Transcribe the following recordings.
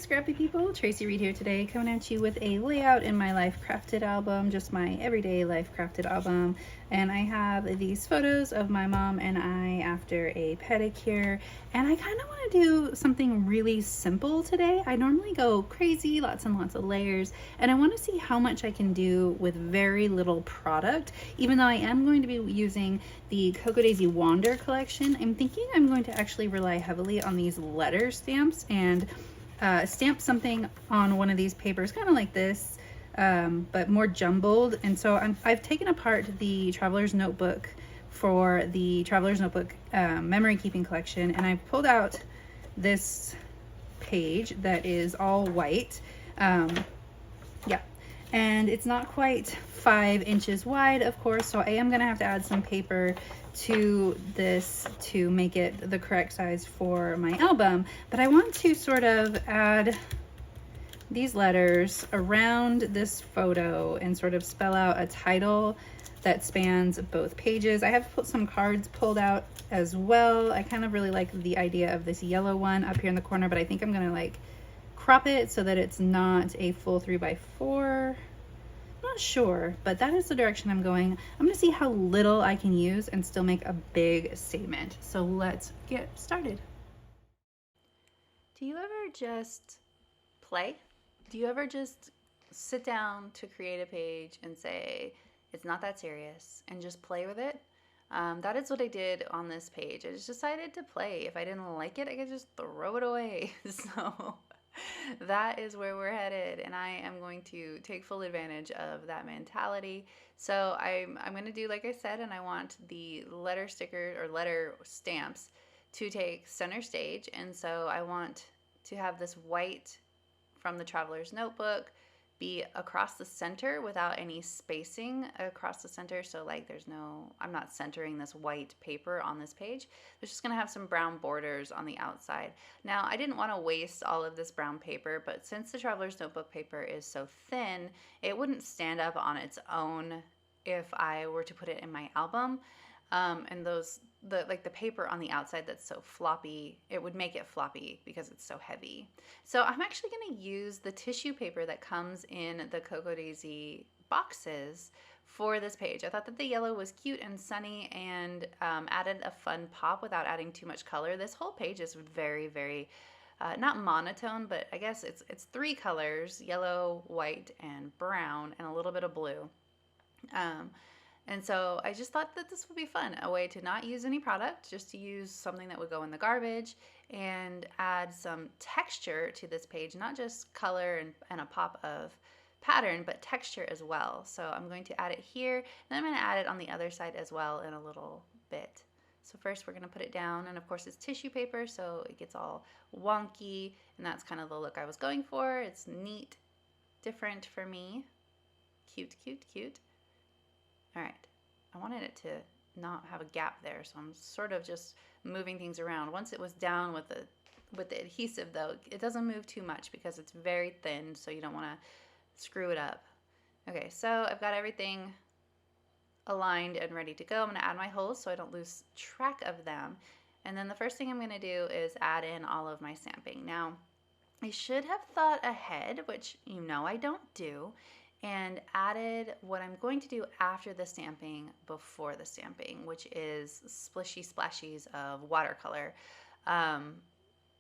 Scrappy people, Tracy Reed here today, coming at you with a layout in my Life Crafted album, just my everyday Life Crafted album. And I have these photos of my mom and I after a pedicure, and I kind of want to do something really simple today. I normally go crazy, lots and lots of layers, and I want to see how much I can do with very little product. Even though I am going to be using the Cocoa Daisy Wander collection, I'm thinking I'm going to actually rely heavily on these letter stamps and stamp something on one of these papers, kind of like this, but more jumbled. And so I've taken apart the Traveler's Notebook for the Traveler's Notebook memory keeping collection, and I've pulled out this page that is all white. Yeah, and it's not quite 5 inches wide, of course, so I am gonna have to add some paper to this to make it the correct size for my album. But I want to sort of add these letters around this photo and sort of spell out a title that spans both pages. I have put some cards pulled out as well. I kind of really like the idea of this yellow one up here in the corner, but I think I'm gonna like crop it so that it's not a full 3x4. Not sure, but that is the direction I'm going. I'm gonna see how little I can use and still make a big statement. So let's get started. Do you ever just play? Do you ever just sit down to create a page and say, it's not that serious, and just play with it? That is what I did on this page. I just decided to play. If I didn't like it, I could just throw it away. So that is where we're headed, and I am going to take full advantage of that mentality. So I'm going to do like I said, and I want the letter stickers or letter stamps to take center stage. And so I want to have this white from the Traveler's Notebook be across the center without any spacing across the center. So like I'm not centering this white paper on this page. There's just gonna have some brown borders on the outside. Now, I didn't want to waste all of this brown paper, but since the Traveler's Notebook paper is so thin, it wouldn't stand up on its own if I were to put it in my album. And the paper on the outside that's so floppy, it would make it floppy because it's so heavy. So I'm actually going to use the tissue paper that comes in the Cocoa Daisy boxes for this page. I thought that the yellow was cute and sunny and added a fun pop without adding too much color. This whole page is very, very not monotone, but I guess it's 3 colors: yellow, white, and brown, and a little bit of blue. And so I just thought that this would be fun, a way to not use any product, just to use something that would go in the garbage and add some texture to this page, not just color and a pop of pattern, but texture as well. So I'm going to add it here, and I'm going to add it on the other side as well in a little bit. So first we're going to put it down, and of course it's tissue paper, so it gets all wonky, and that's kind of the look I was going for. It's neat, different for me. Cute, cute, cute. All right, I wanted it to not have a gap there, so I'm sort of just moving things around. Once it was down with the adhesive, though, it doesn't move too much because it's very thin, so you don't want to screw it up. Okay, so I've got everything aligned and ready to go. I'm going to add my holes so I don't lose track of them. And then the first thing I'm going to do is add in all of my stamping. Now, I should have thought ahead, which you know I don't do, and added what I'm going to do after the stamping before the stamping, which is splishy splashies of watercolor.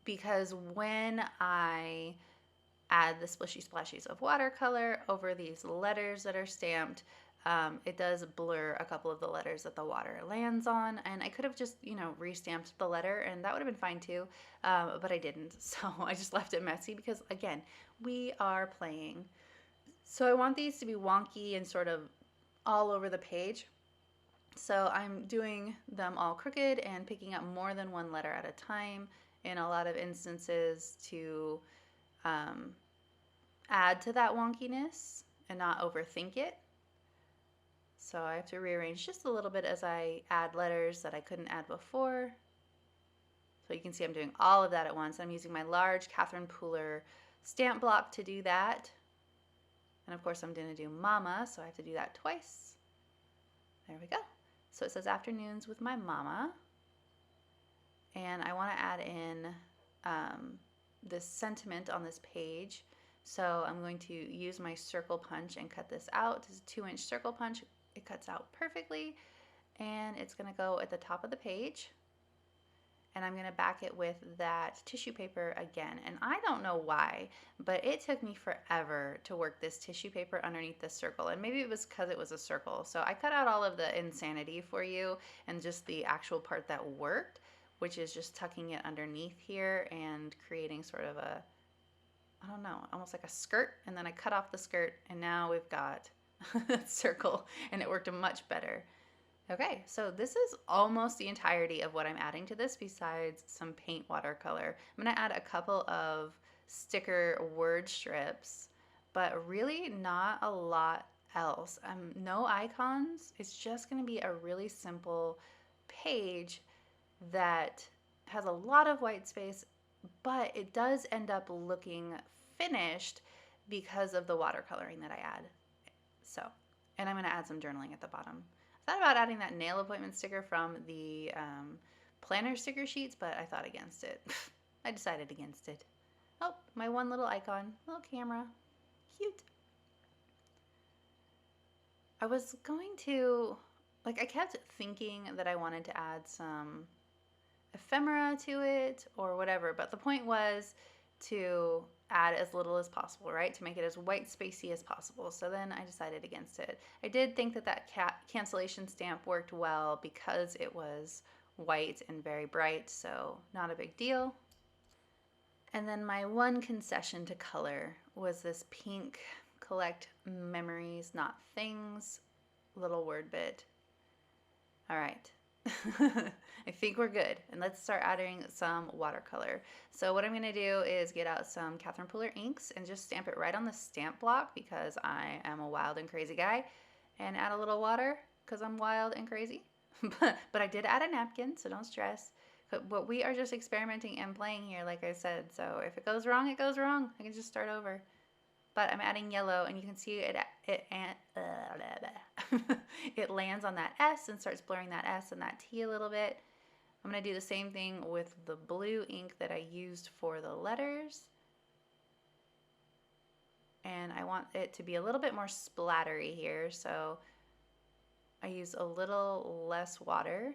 Because when I add the splishy splashies of watercolor over these letters that are stamped, it does blur a couple of the letters that the water lands on, and I could have just, restamped the letter, and that would have been fine too, but I didn't, so I just left it messy because, again, we are playing. So I want these to be wonky and sort of all over the page. So I'm doing them all crooked and picking up more than one letter at a time in a lot of instances to add to that wonkiness and not overthink it. So I have to rearrange just a little bit as I add letters that I couldn't add before. So you can see I'm doing all of that at once. I'm using my large Catherine Pooler stamp block to do that. And of course I'm going to do mama, so I have to do that twice. There we go. So it says afternoons with my mama. And I want to add in this sentiment on this page. So I'm going to use my circle punch and cut this out. This is a 2-inch circle punch. It cuts out perfectly, and it's going to go at the top of the page. And I'm going to back it with that tissue paper again. And I don't know why, but it took me forever to work this tissue paper underneath this circle. And maybe it was because it was a circle. So I cut out all of the insanity for you and just the actual part that worked, which is just tucking it underneath here and creating sort of a, I don't know, almost like a skirt. And then I cut off the skirt, and now we've got a circle, and it worked much better. Okay, so this is almost the entirety of what I'm adding to this besides some paint watercolor. I'm going to add a couple of sticker word strips, but really not a lot else. No icons. It's just going to be a really simple page that has a lot of white space, but it does end up looking finished because of the watercoloring that I add. So, and I'm going to add some journaling at the bottom. I thought about adding that nail appointment sticker from the planner sticker sheets, but I thought against it. I decided against it. Oh, my one little icon, little camera, cute. I was going to, I kept thinking that I wanted to add some ephemera to it or whatever, but the point was to add as little as possible, right? To make it as white spacey as possible. So then I decided against it. I did think that cancellation stamp worked well because it was white and very bright, so not a big deal. And then my one concession to color was this pink Collect Memories, Not Things little word bit. All right. I think we're good, and let's start adding some watercolor. So what I'm going to do is get out some Catherine Pooler inks and just stamp it right on the stamp block because I am a wild and crazy guy, and add a little water because I'm wild and crazy. But I did add a napkin, so don't stress. But we are just experimenting and playing here, like I said. So if it goes wrong, it goes wrong. I can just start over. But I'm adding yellow, and you can see it lands on that S and starts blurring that S and that T a little bit. I'm going to do the same thing with the blue ink that I used for the letters. And I want it to be a little bit more splattery here, so I used a little less water,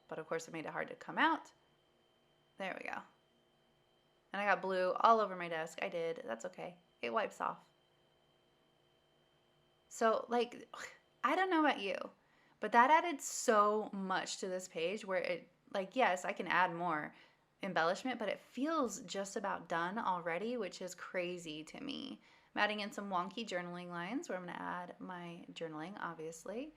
but of course it made it hard to come out. There we go. And I got blue all over my desk. I did. That's okay. It wipes off. So I don't know about you, but that added so much to this page where it, yes, I can add more embellishment, but it feels just about done already, which is crazy to me. I'm adding in some wonky journaling lines where I'm going to add my journaling, obviously.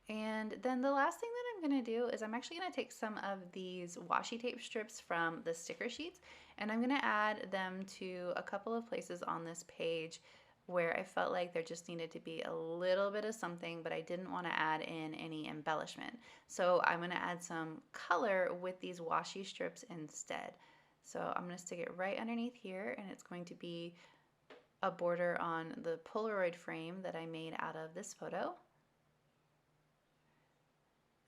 And then the last thing that I'm going to do is I'm actually going to take some of these washi tape strips from the sticker sheets, and I'm going to add them to a couple of places on this page where I felt like there just needed to be a little bit of something, but I didn't want to add in any embellishment. So I'm going to add some color with these washi strips instead. So I'm going to stick it right underneath here, and it's going to be a border on the Polaroid frame that I made out of this photo.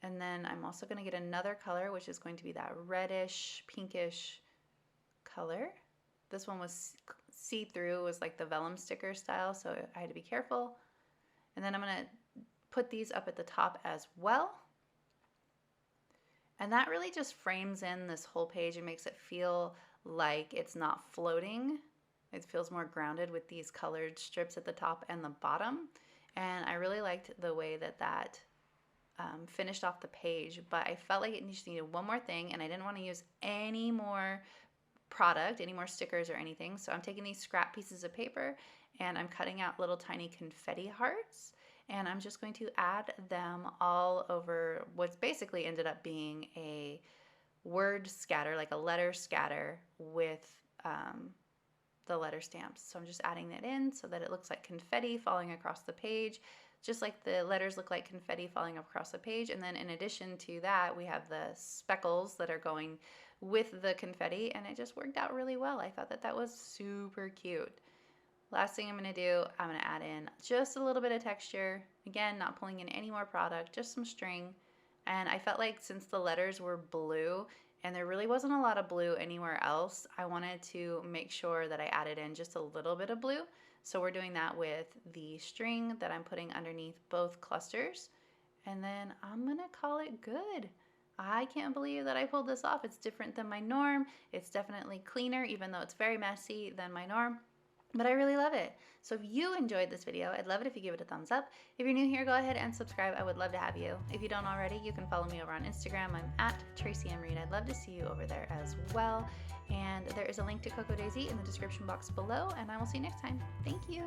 And then I'm also going to get another color, which is going to be that reddish, pinkish color. This one was see-through, was like the vellum sticker style, so I had to be careful. And then I'm going to put these up at the top as well. And that really just frames in this whole page and makes it feel like it's not floating. It feels more grounded with these colored strips at the top and the bottom. And I really liked the way that finished off the page, but I felt like it just needed one more thing, and I didn't want to use any more product, any more stickers or anything. So I'm taking these scrap pieces of paper and I'm cutting out little tiny confetti hearts, and I'm just going to add them all over what's basically ended up being a word scatter, like a letter scatter with the letter stamps. So I'm just adding that in so that it looks like confetti falling across the page, just like the letters look like confetti falling across the page. And then in addition to that, we have the speckles that are going with the confetti, and it just worked out really well. I thought that was super cute. Last thing I'm going to do, I'm going to add in just a little bit of texture. Again, not pulling in any more product, just some string. And I felt like since the letters were blue, and there really wasn't a lot of blue anywhere else. I wanted to make sure that I added in just a little bit of blue. So we're doing that with the string that I'm putting underneath both clusters. And then I'm gonna call it good. I can't believe that I pulled this off. It's different than my norm. It's definitely cleaner, even though it's very messy than my norm. But I really love it. So if you enjoyed this video, I'd love it if you give it a thumbs up. If you're new here, go ahead and subscribe. I would love to have you. If you don't already, you can follow me over on Instagram. I'm at Tracy M. Reed. I'd love to see you over there as well. And there is a link to Coco Daisy in the description box below, and I will see you next time. Thank you.